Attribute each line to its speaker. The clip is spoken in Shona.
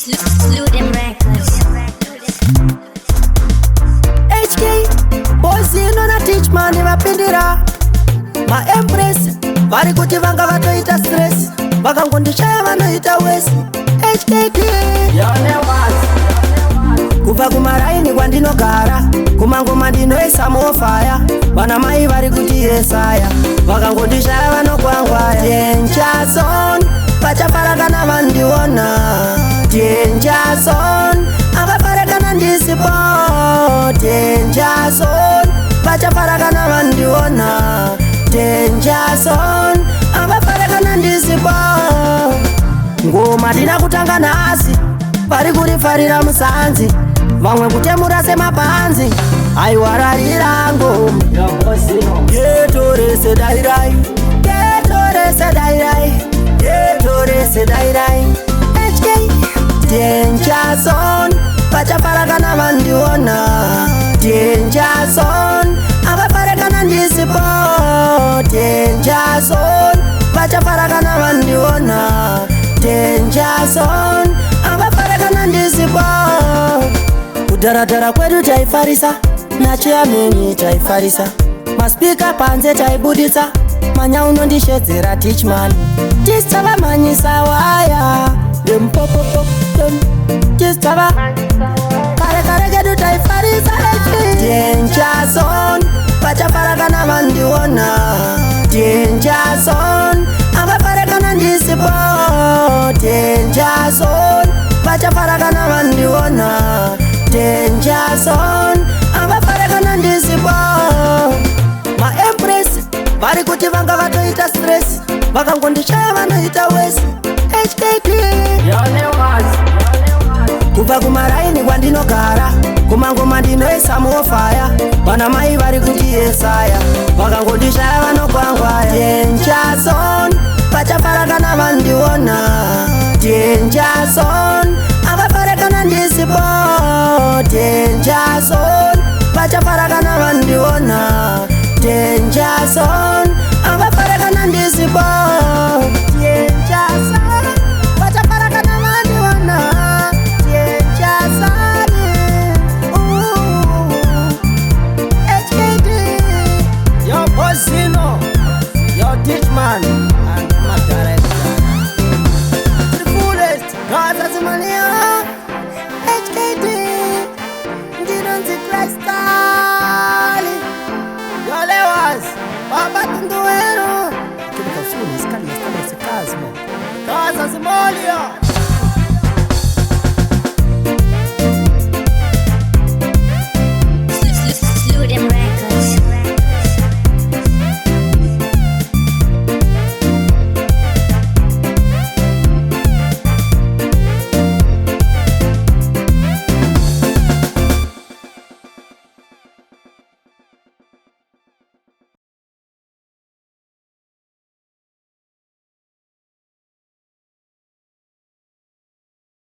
Speaker 1: Slew them records.
Speaker 2: HK boys inona teach man vapindira ma empress vari kuti vanga vatoita stress vakangondishaya vanoita wesi. HKT kubva kumaraini kwandinogara kumangoma ndinoisa mofaya vana mai vari kuti yesaya vakangondishaya vanokwangwaya. Denjason vachaparakana vandiona, Denjason avaparakana ndisipo, Denjason vachaparakana vandiona, Denjason avaparakana ndisipo. Ngoma ndina kutanga nhasi vari kurifarira musanzi vamwe kutemura semapanzi aiwararira ngoma yetorese dairai yetorese dairai yetorese dairai. HK Denjason vachaparakana vandiona, Denjason avaparakana ndisipo, Denjason vachaparakana vandiona, Denjason avaparakana ndisipo. Kudharadhara kwedu taifarisa nachiameni taifarisa, maspika panze taibudisa, manya unondishedzera tichman tisava manyisa waya dempopopo tisava kare kare kedu taifarisa. Denjason vachaparakana vandiona, Denjason avaparakana ndisipo, Denjason vachaparakana vandiona, Denjason avaparakana ndisipo. Ma empress vari kuti vanga vatoita stress vakangondishaya vanoita wesi. HKT kubva kumaraini kwandinogara kumangoma ndinoisa mofaya vana mai vari kuti yesaya vakangondishaya vanokwangwaya. Denjason vachaparakana vandiona, Denjason avaparakana ndisipo, Denjason vachaparakana vandiona, Denjason avaparakana ndisipo. Denjason vachaparakana vandiona, Denjason HKT yo Bosino yo Ditchman and my director the fullest Gaza Zimania. HKT Ndinonzi Crystal yo Lewis Baba Tunduero Gaza Zimolia.